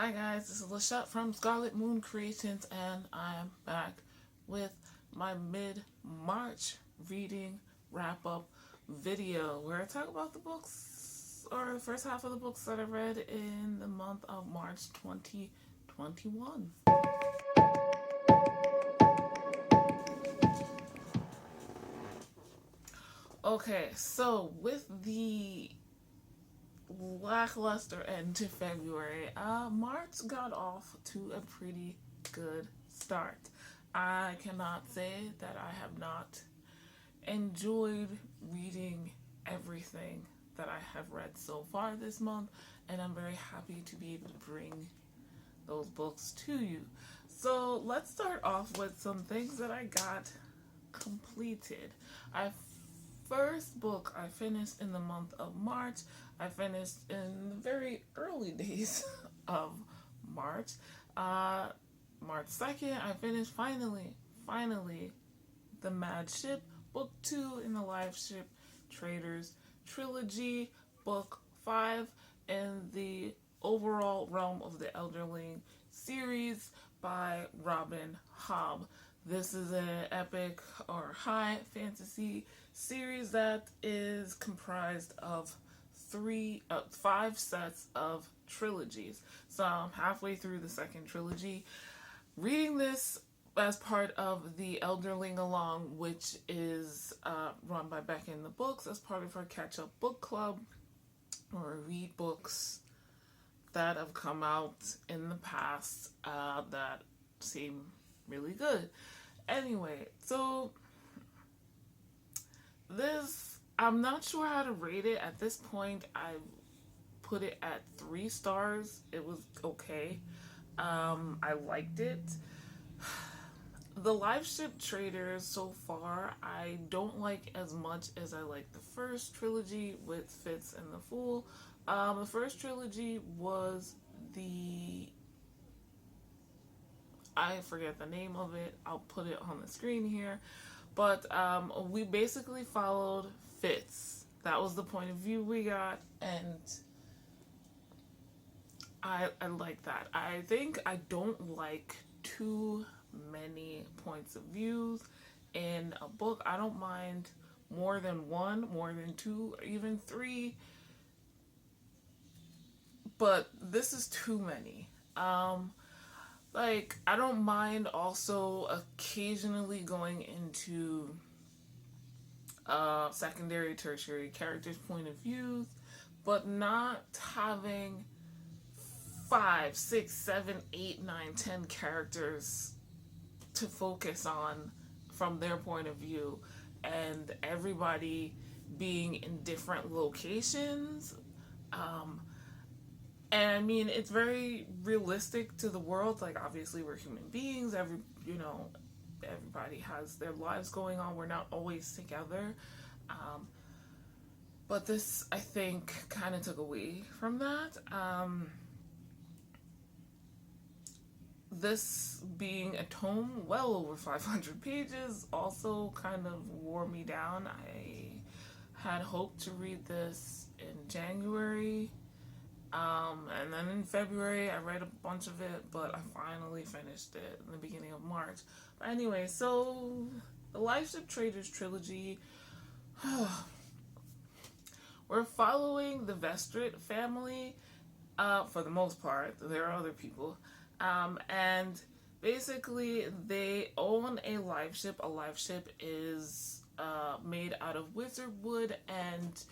Hi guys, this is Lachette from Scarlet Moon Creations, and I'm back with my mid-March reading wrap-up video where I talk about the books, or the first half of the books that I read in the month of March 2021. Okay, so with the lackluster end to February, March got off to a pretty good start. I cannot say that I have not enjoyed reading everything that I have read so far this month, and I'm very happy to be able to bring those books to you. So let's start off with some things that I got completed. First book I finished in the month of March. I finished in the very early days of March. March 2nd, I finished finally, The Mad Ship, Book 2 in the Live Ship Traders Trilogy, Book 5 in the overall realm of the Elderling series by Robin Hobb. This is an epic or high fantasy series that is comprised of five sets of trilogies. So I'm halfway through the second trilogy. Reading this as part of the Elderling Along, which is run by Becca in the Books as part of her catch-up book club, or read books that have come out in the past that seem really good. Anyway, so this, I'm not sure how to rate it. At this point, I put it at 3 stars. It was okay. I liked it. The Live Ship Traders so far, I don't like as much as I like the first trilogy with Fitz and the Fool. The first trilogy was I forget the name of it. I'll put it on the screen here. But we basically followed Fitz. That was the point of view we got, and I like that. I think I don't like too many points of views in a book. I don't mind more than one, more than two, or even three, but this is too many. Like, I don't mind also occasionally going into secondary, tertiary characters' point of views, but not having 5, 6, 7, 8, 9, 10 characters to focus on from their point of view, and everybody being in different locations. And I mean, it's very realistic to the world. Like, obviously, we're human beings. Everybody has their lives going on. We're not always together. But this, I think, kind of took away from that. This being a tome well over 500 pages also kind of wore me down. I had hoped to read this in January. And then in February, I read a bunch of it, but I finally finished it in the beginning of March. But anyway, so the Live Ship Traders Trilogy, we're following the Vestrit family for the most part. There are other people. And basically, they own a live ship. A live ship is made out of wizard wood, and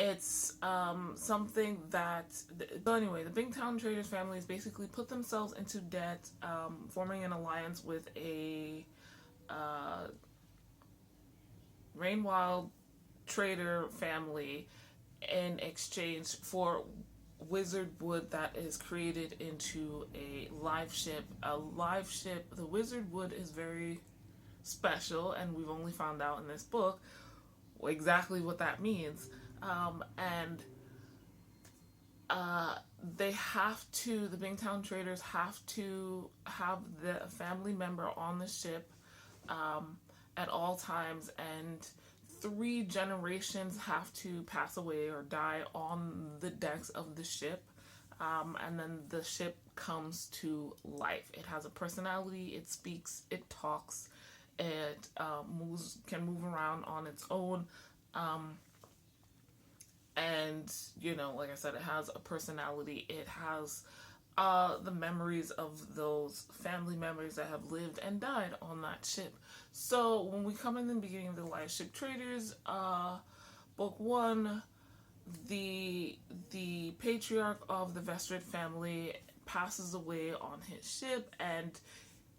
it's something that... So anyway, the Bingtown Traders families basically put themselves into debt, forming an alliance with a Rainwild trader family in exchange for wizard wood that is created into a live ship. A live ship, the wizard wood is very special, and we've only found out in this book exactly what that means. They have to, the Bingtown traders have to have the family member on the ship at all times, and 3 generations have to pass away or die on the decks of the ship and then the ship comes to life. It has a personality, it speaks, it talks, it can move around on its own. And, like I said, it has a personality. It has the memories of those family members that have lived and died on that ship. So when we come in the beginning of the Light Ship Traders, book one, the patriarch of the Vestrid family passes away on his ship, and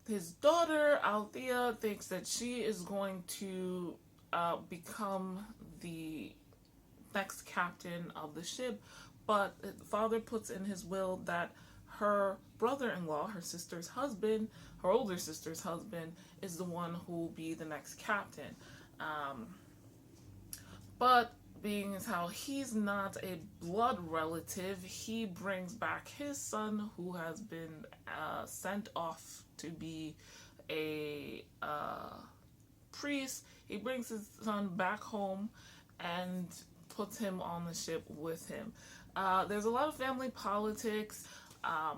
his daughter Althea thinks that she is going to become the next captain of the ship, but the father puts in his will that her brother-in-law, her sister's husband, her older sister's husband, is the one who will be the next captain. But being as how he's not a blood relative, he brings back his son, who has been sent off to be a priest. He brings his son back home and puts him on the ship with him. There's a lot of family politics.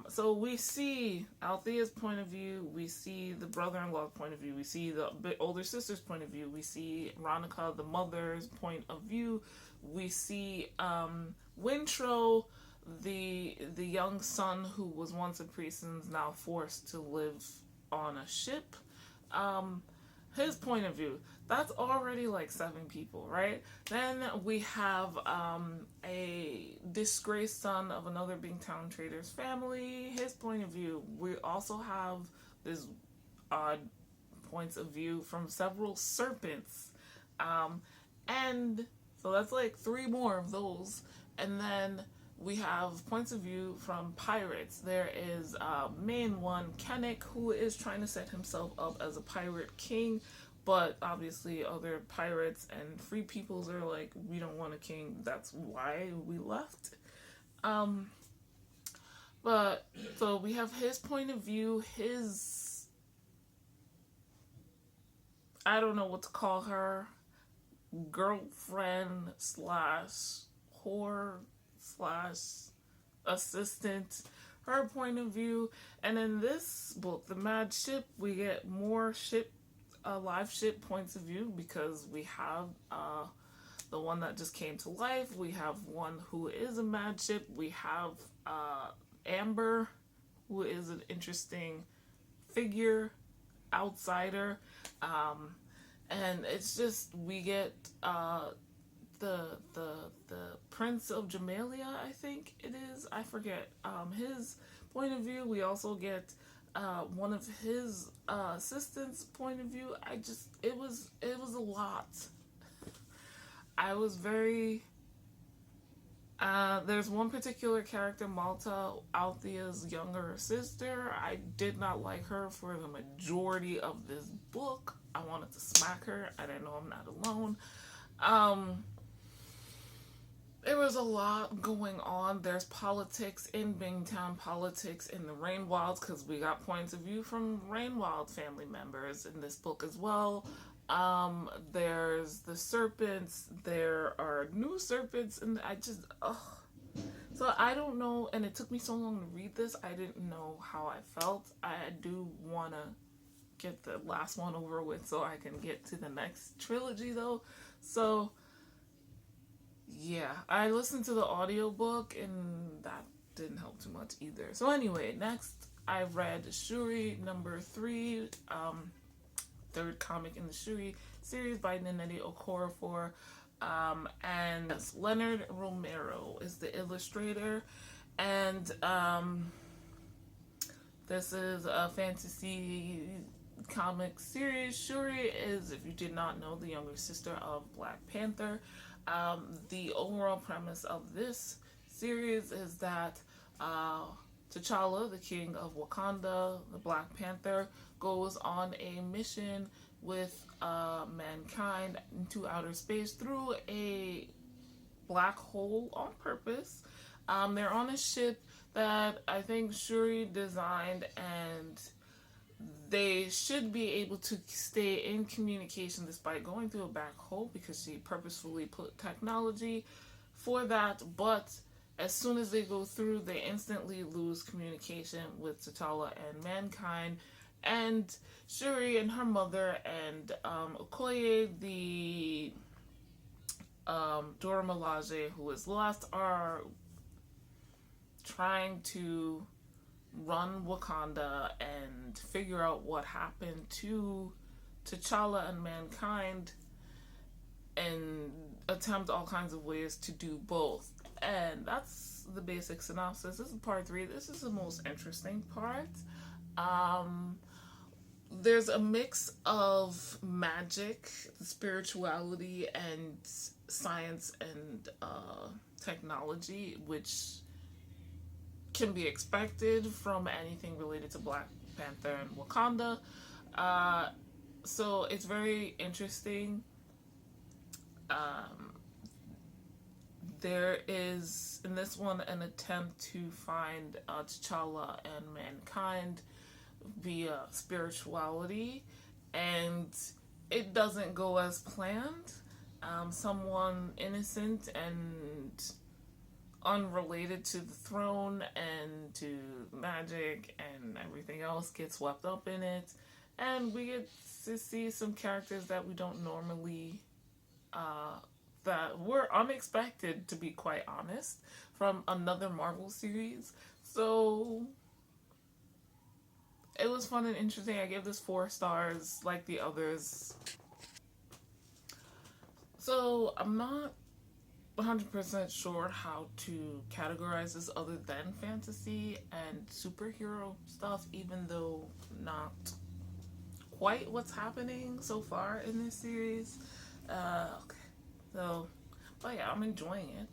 So we see Althea's point of view, we see the brother-in-law's point of view, we see the older sister's point of view, we see Ronica, the mother's point of view, we see Wintro, the young son who was once a priest and is now forced to live on a ship. His point of view. That's already like 7 people, right? Then we have a disgraced son of another Bingtown trader's family. His point of view. We also have this odd points of view from several serpents. And so that's like 3 more of those. And then we have points of view from pirates. There is main one, Kennick, who is trying to set himself up as a pirate king, but obviously other pirates and free peoples are like, we don't want a king, that's why we left. But so we have his point of view, his, I don't know what to call her, girlfriend slash whore slash assistant, her point of view. And in this book, The Mad Ship, we get more live ship points of view, because we have the one that just came to life, we have one who is a mad ship, we have Amber, who is an interesting figure, outsider, and it's just, we get the Prince of Jamalia, I think it is, I forget, his point of view. We also get one of his assistants' point of view. It was a lot. I was very, there's one particular character, Malta, Althea's younger sister. I did not like her for the majority of this book. I wanted to smack her. I didn't know I'm not alone. There was a lot going on. There's politics in Bingtown, politics in the Rainwilds, because we got points of view from Rainwild family members in this book as well. There's the serpents. There are new serpents, and So I don't know, and it took me so long to read this, I didn't know how I felt. I do want to get the last one over with so I can get to the next trilogy, though. So yeah, I listened to the audiobook and that didn't help too much either. So anyway, next I read Shuri number 3, third comic in the Shuri series by Nnedi Okorafor. And Leonard Romero is the illustrator, and this is a fantasy comic series. Shuri is, if you did not know, the younger sister of Black Panther. The overall premise of this series is that T'Challa, the king of Wakanda, the Black Panther, goes on a mission with mankind into outer space through a black hole on purpose. They're on a ship that I think Shuri designed, and they should be able to stay in communication despite going through a black hole, because she purposefully put technology for that. But as soon as they go through, they instantly lose communication with T'Challa and mankind. And Shuri and her mother and Okoye, the Dora Milaje, who is left, are trying to run Wakanda and figure out what happened to T'Challa and mankind and attempt all kinds of ways to do both. And that's the basic synopsis. This is part 3. This is the most interesting part. There's a mix of magic, spirituality, and science and technology, which can be expected from anything related to Black Panther and Wakanda. So it's very interesting. There is, in this one, an attempt to find T'Challa and mankind via spirituality, and it doesn't go as planned. Someone innocent and unrelated to the throne and to magic and everything else gets swept up in it, and we get to see some characters that we don't normally that were unexpected, to be quite honest, from another Marvel series. So it was fun and interesting. I gave this 4 stars like the others. So I'm not 100% sure how to categorize this other than fantasy and superhero stuff, even though not quite what's happening so far in this series. Okay. So, but yeah, I'm enjoying it.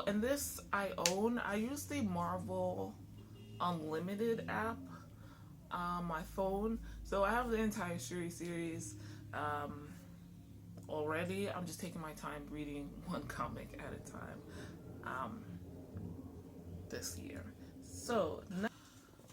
And this I own. I use the Marvel Unlimited app on my phone. So I have the entire Shuri series already. I'm just taking my time reading one comic at a time this year. So,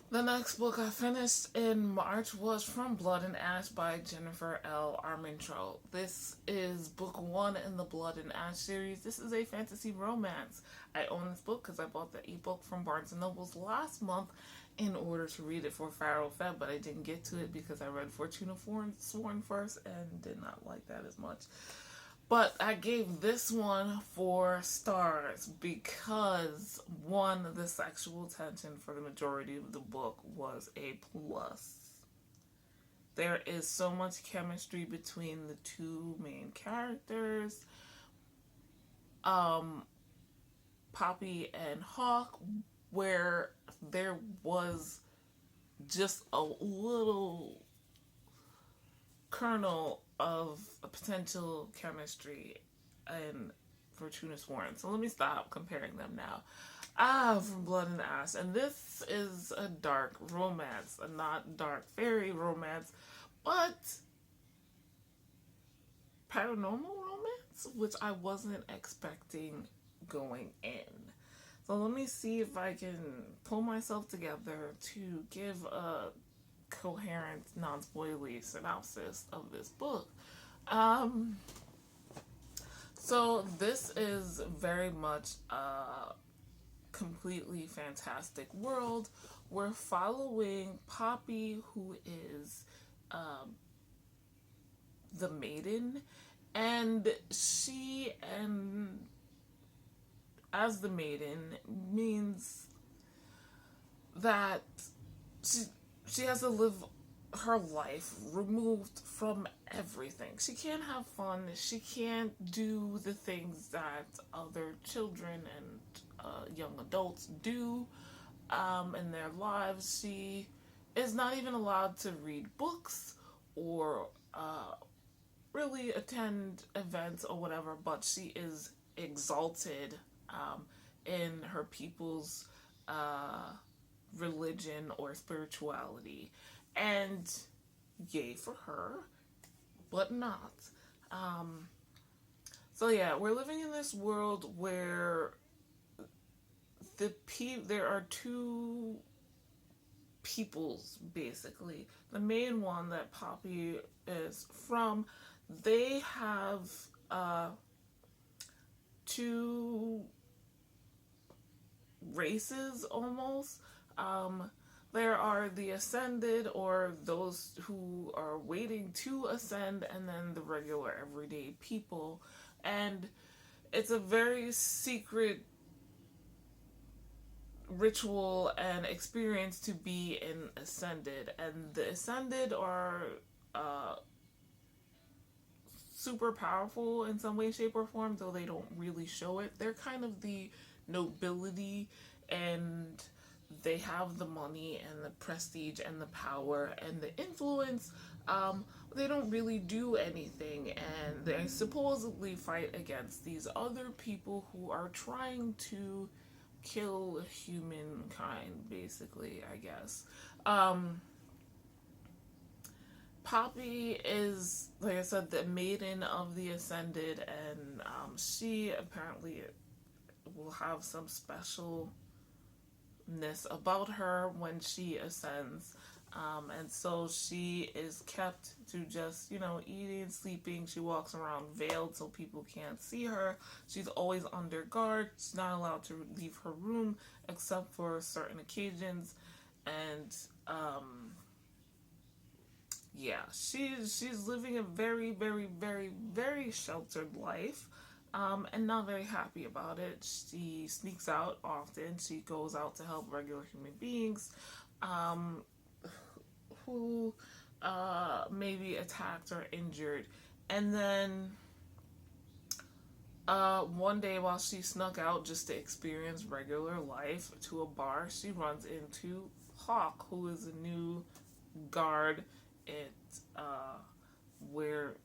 the next book I finished in March was From Blood and Ash by Jennifer L. Armentrout. This is book 1 in the Blood and Ash series. This is a fantasy romance. I own this book because I bought the ebook from Barnes & Noble's last month in order to read it for Pharaoh Feb, but I didn't get to it because I read Fortuna Sworn first and did not like that as much. But I gave this one 4 stars because, 1, the sexual tension for the majority of the book was a plus. There is so much chemistry between the 2 main characters, Poppy and Hawk, where there was just a little kernel of a potential chemistry in Fortuna Sworn. So let me stop comparing them now. From Blood and Ash. And this is a dark romance, a not dark fairy romance, but paranormal romance, which I wasn't expecting going in. So let me see if I can pull myself together to give a coherent, non-spoilery synopsis of this book. So this is very much a completely fantastic world. We're following Poppy, who is the maiden, and she, and as the maiden, means that she has to live her life removed from everything. She can't have fun. She can't do the things that other children and young adults do in their lives. She is not even allowed to read books or really attend events or whatever, but she is exalted in her people's religion or spirituality, and yay for her, but not. So yeah, we're living in this world where there are 2 peoples, basically. The main one that Poppy is from, they have 2 races almost. There are the ascended, or those who are waiting to ascend, and then the regular everyday people. And it's a very secret ritual and experience to be in ascended. And the ascended are uh, super powerful in some way, shape, or form, though they don't really show it. They're kind of the nobility, and they have the money and the prestige and the power and the influence. They don't really do anything, and they supposedly fight against these other people who are trying to kill humankind, basically, I guess. Um, Poppy is, like I said, the maiden of the Ascended, and she apparently will have some specialness about her when she ascends. And so she is kept to just, eating, sleeping. She walks around veiled so people can't see her. She's always under guard. She's not allowed to leave her room except for certain occasions. And yeah, she's living a very, very, very, very sheltered life, and not very happy about it. She sneaks out often. She goes out to help regular human beings, um, who may be attacked or injured. And then one day, while she snuck out just to experience regular life to a bar, she runs into Hawk, who is a new guard at where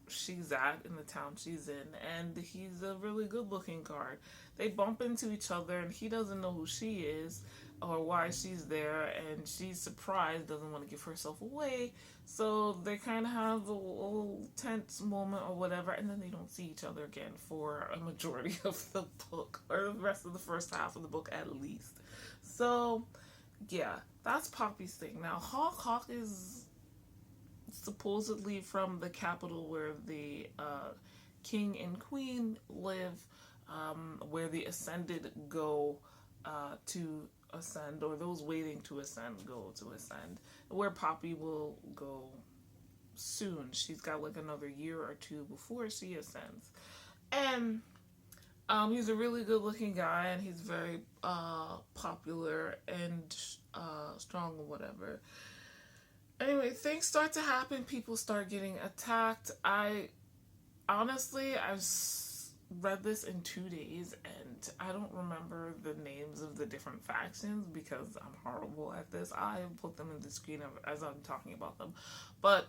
she's at in the town she's in, and he's a really good looking guard. They bump into each other, and he doesn't know who she is or why she's there, and she's surprised, doesn't want to give herself away. So they kind of have a little tense moment or whatever, and then they don't see each other again for a majority of the book, or the rest of the first half of the book at least. So yeah, that's Poppy's thing. Now Hawk is supposedly from the capital where the king and queen live, where the ascended go to ascend, or those waiting to ascend go to ascend, where Poppy will go soon. She's got like another year or two before she ascends. And he's a really good looking guy, and he's very popular and strong or whatever. Anyway, things start to happen. People start getting attacked. I read this in 2 days, and I don't remember the names of the different factions because I'm horrible at this. I put them in the screen as I'm talking about them. But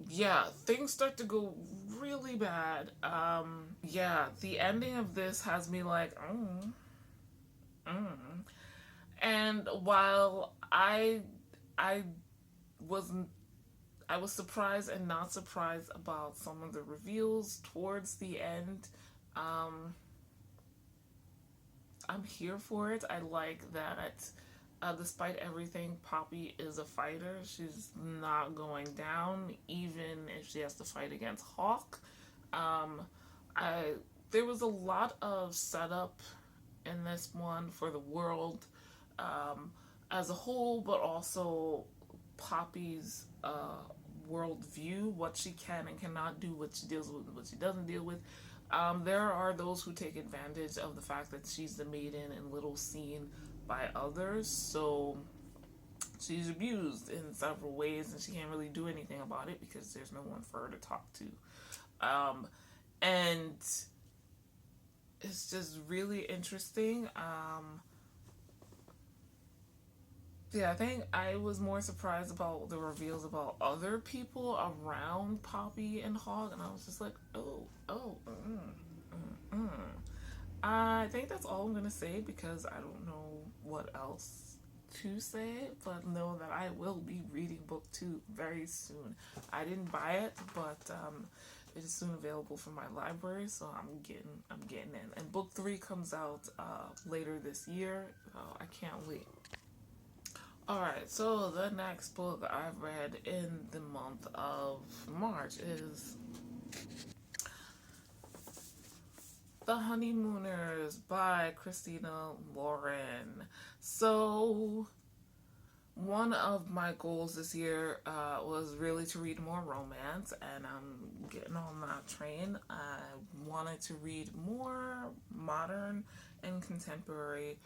yeah, things start to go really bad. Yeah, the ending of this has me like, and while I wasn't I was surprised and not surprised about some of the reveals towards the end. I'm here for it. I like that despite everything, Poppy is a fighter. She's not going down, even if she has to fight against Hawk. I There was a lot of setup in this one for the world as a whole, but also Poppy's worldview, what she can and cannot do, what she deals with, what she doesn't deal with. There are those who take advantage of the fact that she's the maiden and little seen by others, so she's abused in several ways, and she can't really do anything about it because there's no one for her to talk to. And it's just really interesting. Yeah, I think I was more surprised about the reveals about other people around Poppy and Hog, and I was just like, I think that's all I'm gonna say because I don't know what else to say, but know that I will be reading book 2 very soon. I didn't buy it, but it is soon available from my library, so I'm getting in. And book 3 comes out later this year. I can't wait. Alright, so the next book I've read in the month of March is The Honeymooners by Christina Lauren. So, one of my goals this year was really to read more romance, and I'm getting on that train. I wanted to read more modern and contemporary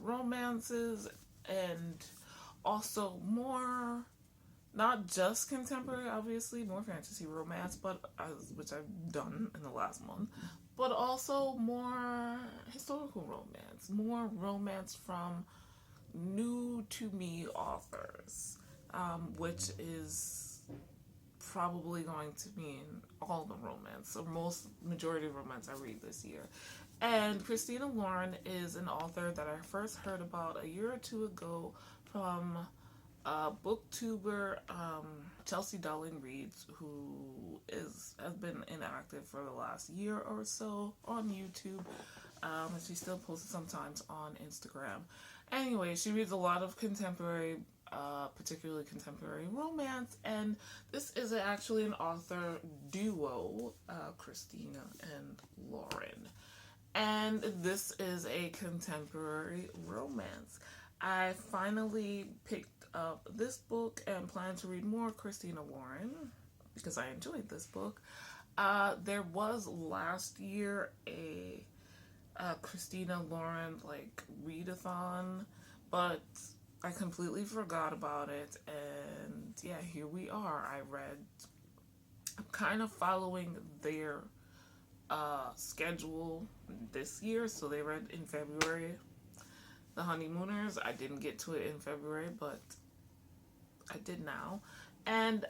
romances, and also more, not just contemporary, obviously, more fantasy romance, but which I've done in the last month, but also more historical romance, more romance from new to me authors, which is probably going to mean all the romance, or most majority of romance I read this year. And Christina Lauren is an author that I first heard about a year or two ago from booktuber Chelsea Darling Reads, who has been inactive for the last year or so on YouTube. And she still posts sometimes on Instagram. Anyway, she reads a lot of contemporary, particularly contemporary romance, and this is actually an author duo, Christina and Lauren. And this is a contemporary romance. I finally picked up this book and plan to read more Christina Lauren because I enjoyed this book. There was last year a Christina Lauren like readathon, but I completely forgot about it. And yeah, here we are. I'm kind of following their schedule this year. So they read in February The Honeymooners. I didn't get to it in February, but I did now. And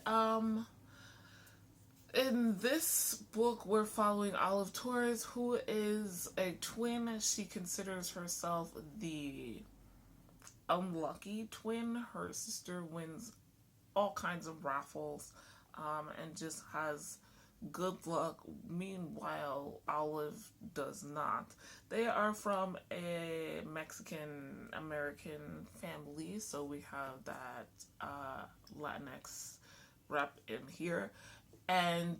in this book, we're following Olive Torres, who is a twin. She considers herself the unlucky twin. Her sister wins all kinds of raffles and just has good luck. Meanwhile, Olive does not. They are from a Mexican American family, so we have that Latinx rep in here. And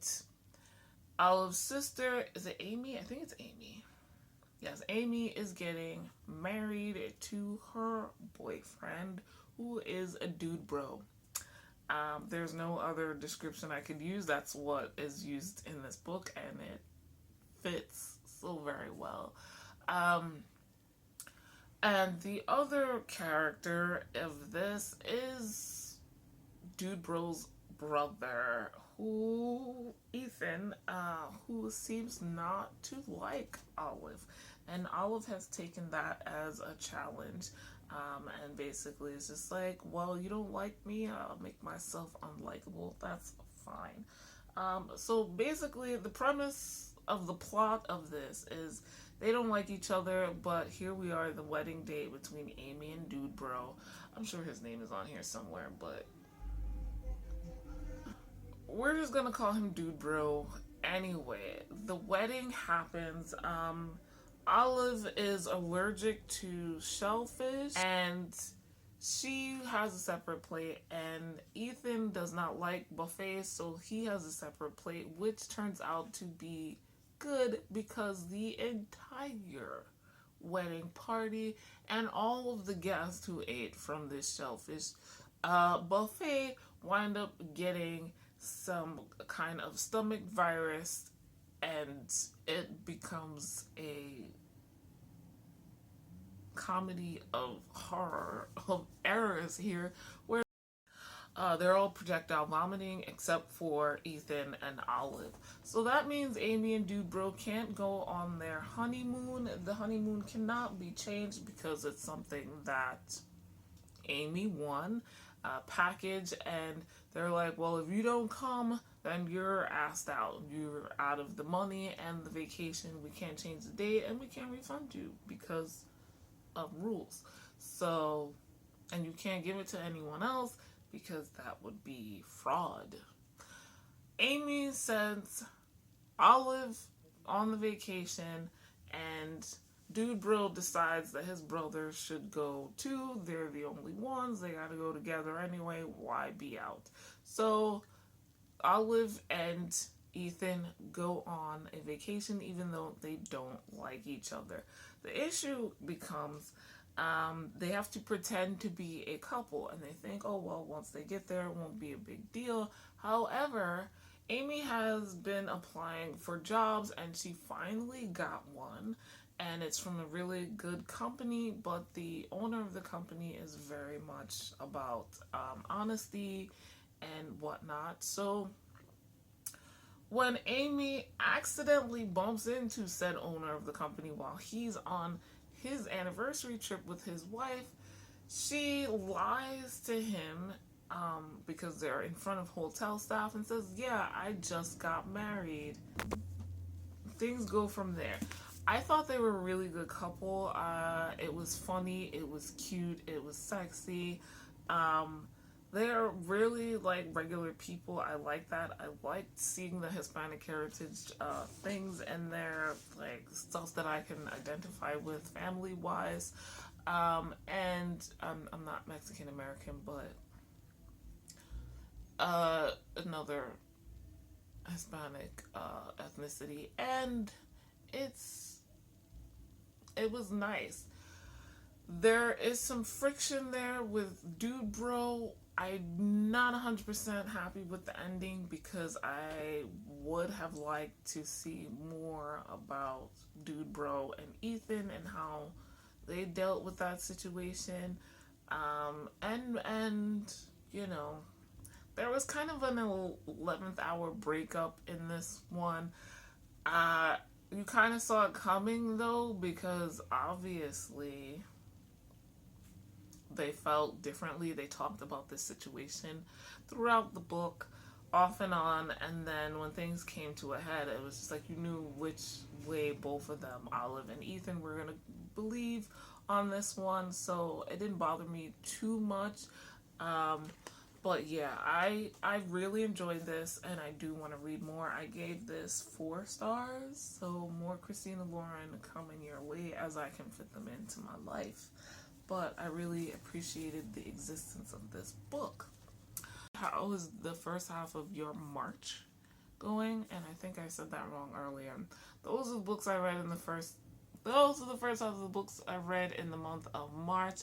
Olive's sister, is it Amy? I think it's Amy. Yes, Amy is getting married to her boyfriend, who is a dude bro. There's no other description I could use. That's what is used in this book, and it fits so very well. And the other character of this is Dude Bro's brother, Ethan, who seems not to like Olive. And Olive has taken that as a challenge. And basically it's just like, well, you don't like me, I'll make myself unlikable. That's fine. So basically the premise of the plot of this is they don't like each other, but here we are, the wedding day between Amy and Dude Bro. I'm sure his name is on here somewhere, but we're just gonna call him Dude Bro. Anyway, the wedding happens. Olive is allergic to shellfish, and she has a separate plate, and Ethan does not like buffets, so he has a separate plate, which turns out to be good because the entire wedding party and all of the guests who ate from this shellfish buffet wind up getting some kind of stomach virus, and it becomes a comedy of horror, of errors here, where they're all projectile vomiting except for Ethan and Olive. So that means Amy and Dude Bro can't go on their honeymoon. The honeymoon cannot be changed because it's something that Amy won package, and they're like, well, if you don't come, then you're asked out. You're out of the money and the vacation. We can't change the date, and we can't refund you because of rules. So, and you can't give it to anyone else because that would be fraud. Amy sends Olive on the vacation, and Dude Bro decides that his brothers should go too. They're the only ones. They gotta go together anyway. Why be out? So Olive and Ethan go on a vacation even though they don't like each other. The issue becomes they have to pretend to be a couple and they think, oh, well, once they get there, it won't be a big deal. However, Amy has been applying for jobs and she finally got one. And it's from a really good company, but the owner of the company is very much about honesty and whatnot. So when Amy accidentally bumps into said owner of the company while he's on his anniversary trip with his wife, she lies to him because they're in front of hotel staff and says, yeah, I just got married. Things go from there. I thought they were a really good couple. It was funny, it was cute, it was sexy. They're really like regular people. I like that. I liked seeing the Hispanic heritage things in there, like stuff that I can identify with family wise. And I'm not Mexican American, but another Hispanic ethnicity, and it was nice. There is some friction there with Dude Bro. I'm not 100% happy with the ending because I would have liked to see more about Dude Bro and Ethan and how they dealt with that situation. And you know, there was kind of an 11th hour breakup in this one. You kind of saw it coming though, because obviously they felt differently. They talked about this situation throughout the book, off and on, and then when things came to a head, it was just like you knew which way both of them, Olive and Ethan, were gonna believe on this one, so it didn't bother me too much. But yeah, I really enjoyed this, and I do want to read more. I gave this 4 stars, so more Christina Lauren coming your way as I can fit them into my life. But I really appreciated the existence of this book. How was the first half of your March going? And I think I said that wrong earlier. Those are the books I read in the first. Those are the first half of the books I read in the month of March.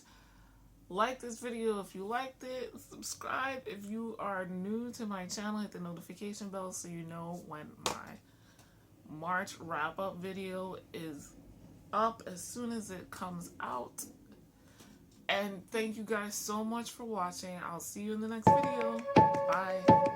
Like this video if you liked it. Subscribe if you are new to my channel. Hit the notification bell so you know when my March wrap-up video is up as soon as it comes out. And thank you guys so much for watching. I'll see you in the next video. Bye.